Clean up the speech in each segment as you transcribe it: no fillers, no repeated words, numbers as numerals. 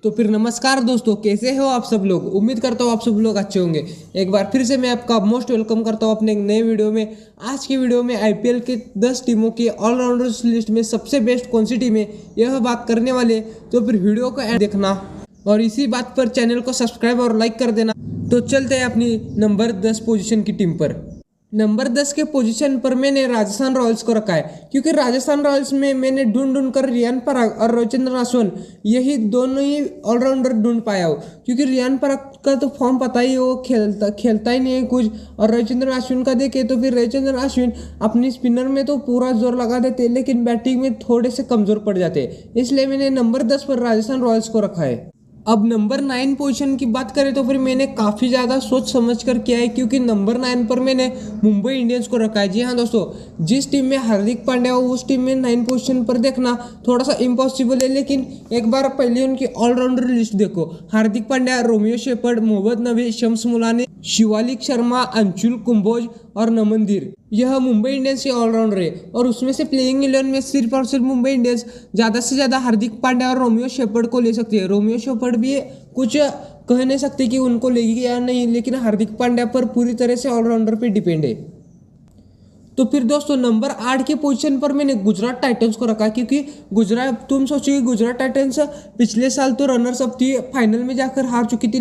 तो फिर नमस्कार दोस्तों, कैसे हो आप सब लोग। उम्मीद करता हूँ आप सब लोग अच्छे होंगे। एक बार फिर से मैं आपका मोस्ट वेलकम करता हूँ अपने एक नए वीडियो में। आज की वीडियो में आईपीएल के 10 टीमों की ऑलराउंडर्स लिस्ट में सबसे बेस्ट कौन सी टीम है यह बात करने वाले। तो फिर वीडियो को एंड देखना और इसी बात पर चैनल को सब्सक्राइब और लाइक कर देना। तो चलते हैं अपनी नंबर 10 पोजीशन की टीम पर। नंबर 10 के पोजीशन पर मैंने राजस्थान रॉयल्स को रखा है, क्योंकि राजस्थान रॉयल्स में मैंने ढूंढ कर रियान पराग और रविचंद्रन अश्विन यही दोनों ही ऑलराउंडर ढूंढ पाया हो। क्योंकि रियान पराग का तो फॉर्म पता ही हो, खेलता ही नहीं है कुछ। और रविचंद्रन अश्विन का देखे तो फिर रविचंद्रन अश्विन अपनी स्पिनर में तो पूरा जोर लगा देते, लेकिन बैटिंग में थोड़े से कमजोर पड़ जाते। इसलिए मैंने नंबर 10 पर राजस्थान रॉयल्स को रखा है। अब नंबर 9 पोजीशन की बात करें तो फिर मैंने काफ़ी ज़्यादा सोच समझ कर किया है, क्योंकि नंबर 9 पर मैंने मुंबई इंडियंस को रखा है। जी हाँ दोस्तों, जिस टीम में हार्दिक पांड्या हो उस टीम में 9 पोजीशन पर देखना थोड़ा सा इम्पॉसिबल है। लेकिन एक बार पहले उनकी ऑलराउंडर लिस्ट देखो। हार्दिक पांड्या, रोमियो शेफर्ड, मोहम्मद नबी, शम्स मुलानी, शिवालिक शर्मा, अंशुल कुंबोज और नमनदीर, यह मुंबई इंडियंस के ऑलराउंडर है। और उसमें से प्लेइंग 11 में सिर्फ और सिर्फ मुंबई इंडियंस ज़्यादा से ज़्यादा हार्दिक पांड्या और रोमियो शेफर्ड को ले सकती है। रोमियो शेफर्ड भी कुछ कह नहीं सकते कि उनको लेगी या नहीं, लेकिन हार्दिक पांड्या पर पूरी तरह से ऑलराउंडर पे डिपेंड है। तो फिर दोस्तों नंबर 8 के पोजीशन पर मैंने गुजरात टाइटंस को रखा, क्योंकि गुजरात, तुम सोचोगे गुजरात टाइटंस पिछले साल तो रनर्स अप थी, फाइनल में जाकर हार चुकी थी,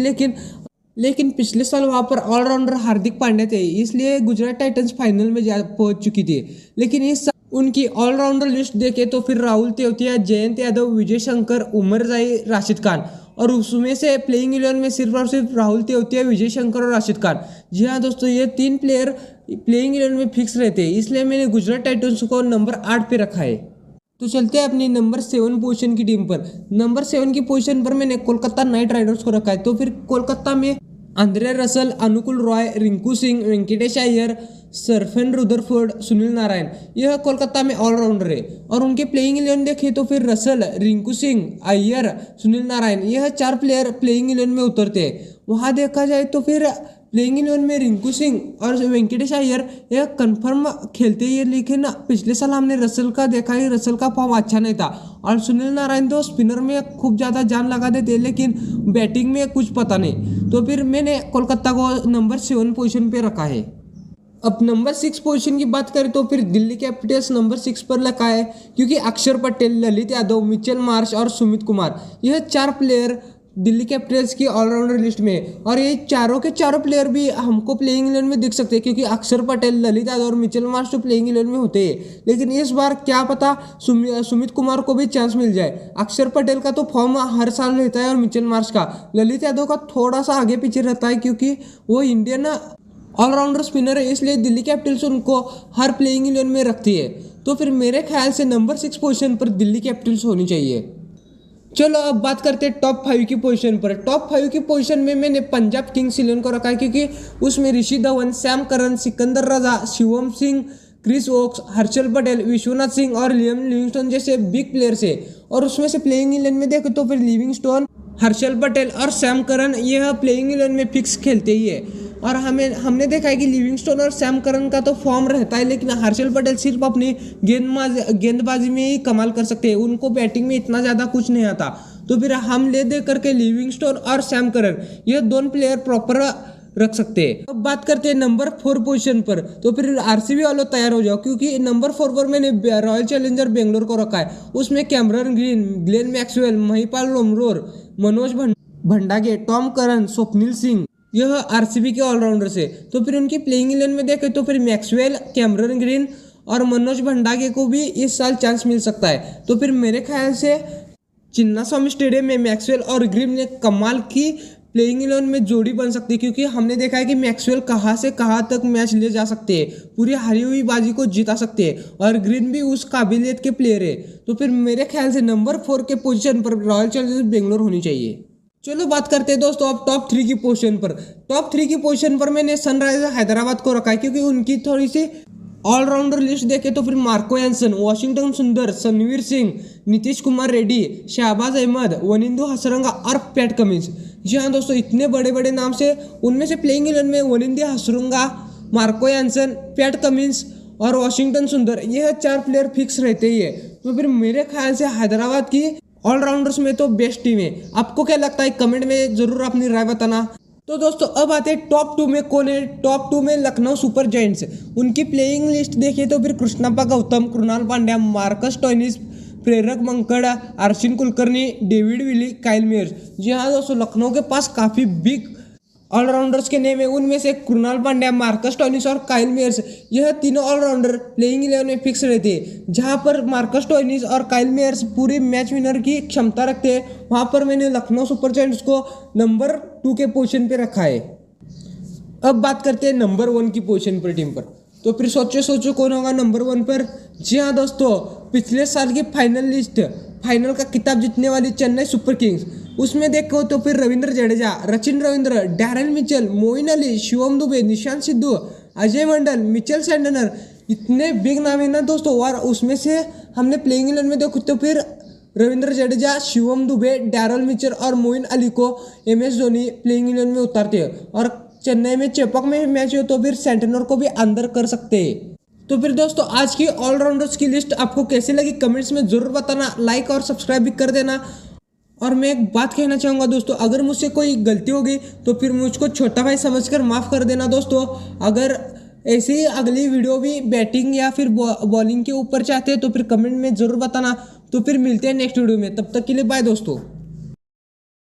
लेकिन पिछले साल वहाँ पर ऑलराउंडर हार्दिक पांड्या थे, इसलिए गुजरात टाइटंस फाइनल में पहुंच चुकी थी। लेकिन इस साल उनकी ऑलराउंडर लिस्ट देखे तो फिर राहुल तेवतिया, जयंत यादव, विजय शंकर, उमर जाई, राशिद खान, और उसमें से प्लेइंग 11 में सिर्फ और सिर्फ राहुल तेवतिया, विजय शंकर और राशिद खान। जी हाँ दोस्तों, ये 3 प्लेयर प्लेइंग 11 में फिक्स रहते हैं, इसलिए मैंने गुजरात टाइटंस को नंबर 8 पे रखा है। तो चलते हैं अपनी नंबर 7 पोजीशन की टीम पर। नंबर 7 की पोजीशन पर मैंने कोलकाता नाइट राइडर्स को रखा है। तो फिर कोलकाता में आंद्रे रसल, अनुकुल रॉय, रिंकू सिंह, वेंकटेश अय्यर, सरफेन रुदरफोर्ड, सुनील नारायण, यह कोलकाता में ऑलराउंडर है। और उनके प्लेइंग 11 देखें तो फिर रसल, रिंकू सिंह, अय्यर, सुनील नारायण, यह 4 प्लेयर प्लेइंग 11 में उतरते हैं। वहाँ देखा जाए तो फिर प्लेइंग 11 में रिंकू सिंह और वेंकटेश अय्यर यह कंफर्म खेलते ही, लेकिन पिछले साल हमने रसल का देखा है, रसल का फॉर्म अच्छा नहीं था। और सुनील नारायण तो स्पिनर में खूब ज़्यादा जान लगा देते, लेकिन बैटिंग में कुछ पता नहीं। तो फिर मैंने कोलकाता को नंबर 7 पोजीशन पे रखा है। अब नंबर 6 पोजीशन की बात करें तो फिर दिल्ली कैपिटल्स नंबर 6 पर रखा है, क्योंकि अक्षर पटेल, ललित यादव, मिचेल मार्श और सुमित कुमार, यह 4 प्लेयर दिल्ली कैपिटल्स की ऑलराउंडर लिस्ट में। और ये चारों के चारों प्लेयर भी हमको प्लेइंग 11 में दिख सकते हैं, क्योंकि अक्षर पटेल, ललित यादव और मिचेल मार्श तो प्लेइंग 11 में होते हैं। लेकिन इस बार क्या पता सुमित कुमार को भी चांस मिल जाए। अक्षर पटेल का तो फॉर्म हर साल रहता है और मिचेल मार्श का, ललित यादव का थोड़ा सा आगे पीछे रहता है, क्योंकि वो इंडियन ऑलराउंडर स्पिनर है, इसलिए दिल्ली कैपिटल्स उनको हर प्लेइंग 11 में रखती है। तो फिर मेरे ख्याल से नंबर 6 पोजीशन पर दिल्ली कैपिटल्स होनी चाहिए। चलो अब बात करते हैं टॉप 5 की पोजीशन पर। टॉप 5 की पोजीशन में मैंने पंजाब किंग्स 11 को रखा है, क्योंकि उसमें ऋषि धवन, सैम करन, सिकंदर रजा, शिवम सिंह, क्रिस वोक्स, हर्षल पटेल, विश्वनाथ सिंह और लियम लिविंगस्टोन जैसे बिग प्लेयर्स है। और उसमें से प्लेइंग 11 में देखें तो फिर लिविंगस्टोन, हर्षल पटेल और सैम करन यह प्लेइंग 11 में फिक्स खेलते ही है। और हमने देखा है कि लिविंगस्टोन और सैम करन का तो फॉर्म रहता है, लेकिन हर्षल पटेल सिर्फ अपनी गेंदबाजी में ही कमाल कर सकते हैं, उनको बैटिंग में इतना ज़्यादा कुछ नहीं आता। तो फिर हम ले दे करके लिविंगस्टोन और सैम करन ये 2 प्लेयर प्रॉपर रख सकते हैं। अब बात करते हैं नंबर 4 पोजीशन पर। तो फिर आरसीबी वालों तैयार हो जाओ, क्योंकि नंबर 4 पर मैंने रॉयल चैलेंजर बेंगलोर को रखा है। उसमें Cameron Green, Glenn Maxwell, Mahipal Lomror, Manoj Bhandage, Tom Curran, Swapnil Singh, यह आरसीबी के ऑलराउंडर्स है। तो फिर उनकी प्लेइंग 11 में देखें तो फिर मैक्सवेल, कैमरन ग्रीन और मनोज भंडागे को भी इस साल चांस मिल सकता है। तो फिर मेरे ख्याल से चिन्नास्वामी स्टेडियम में मैक्सवेल और ग्रीन ने कमाल की प्लेइंग 11 में जोड़ी बन सकती है, क्योंकि हमने देखा है कि मैक्सवेल कहाँ से कहाँ तक मैच ले जा सकते हैं, पूरी हारी हुई बाजी को जिता सकते हैं, और ग्रीन भी उस काबिलियत के प्लेयर है। तो फिर मेरे ख्याल से नंबर 4 के पोजीशन पर रॉयल चैलेंजर्स बेंगलोर होनी चाहिए। चलो बात करते हैं दोस्तों अब टॉप 3 की पोजीशन पर। टॉप 3 की पोजीशन पर मैंने सनराइजर हैदराबाद को रखा है, क्योंकि उनकी थोड़ी सी ऑलराउंडर लिस्ट देखे तो फिर मार्को एंसन, वॉशिंगटन सुंदर, सनवीर सिंह, नीतीश कुमार रेड्डी, शहबाज अहमद, वनिंदु हसरंगा और पैट कमिंस। जी हाँ दोस्तों, इतने बड़े बड़े नाम से उनमें से प्लेइंग 11 में Wanindu Hasaranga, Marco एंसन, PAT Cummins और वॉशिंगटन सुंदर, यह 4 प्लेयर फिक्स रहते ही है। तो फिर मेरे ख्याल से हैदराबाद की ऑलराउंडर्स में तो बेस्ट टीम है। आपको क्या लगता है कमेंट में जरूर अपनी राय बताना। तो दोस्तों अब आते हैं टॉप 2 में कौन है। टॉप 2 में लखनऊ सुपर जायंट्स। उनकी प्लेइंग लिस्ट देखिए तो फिर Krishnappa Gowtham, Krunal Pandya, Marcus Stoinis, Prerak Mankad, Arshin Kulkarni, David Willey, Kyle Mayers. जी हाँ दोस्तों, लखनऊ के पास काफ़ी बिग ऑलराउंडर्स के नेम है। उनमें से कृणाल पांड्या, मार्कस स्टोइनिस और काइल मेयर्स, यह तीनों ऑलराउंडर प्लेइंग 11 में फिक्स रहते हैं। जहां पर मार्कस स्टोइनिस और काइल मेयर्स पूरे मैच विनर की क्षमता रखते हैं, वहां पर मैंने लखनऊ सुपर जायंट्स को नंबर 2 के पोजीशन पे रखा है। अब बात करते हैं नंबर 1 की पोजीशन पर टीम पर। तो फिर सोचो कौन होगा नंबर 1 पर। जी हाँ दोस्तों, पिछले साल की फाइनल का खिताब जीतने वाली चेन्नई सुपर किंग्स, उसमें देखो तो फिर Ravindra Jadeja, Sachin Ravindra, Darren Mitchell, Moin Ali, Shivam Dubey, Nishant Sidhu, Ajay Mandal, Mitchell Santner, इतने बिग नाम है ना दोस्तों। और उसमें से हमने प्लेइंग 11 में देखो तो फिर रविंद्र जडेजा, शिवम दुबे, डैरेन मिचेल और मोइन अली को MS धोनी प्लेइंग 11 में उतारते हैं। और चेन्नई में चेपक में मैच हो तो फिर सैंटनर को भी अंदर कर सकते हैं। तो फिर दोस्तों आज की ऑलराउंडर्स की लिस्ट आपको कैसी लगी कमेंट्स में जरूर बताना। लाइक और सब्सक्राइब भी कर देना। और मैं एक बात कहना चाहूँगा दोस्तों, अगर मुझसे कोई गलती हो गई तो फिर मुझको छोटा भाई समझकर माफ़ कर देना दोस्तों। अगर ऐसे ही अगली वीडियो भी बैटिंग या फिर बॉलिंग के ऊपर चाहते हैं तो फिर कमेंट में ज़रूर बताना। तो फिर मिलते हैं नेक्स्ट वीडियो में, तब तक के लिए बाय दोस्तों।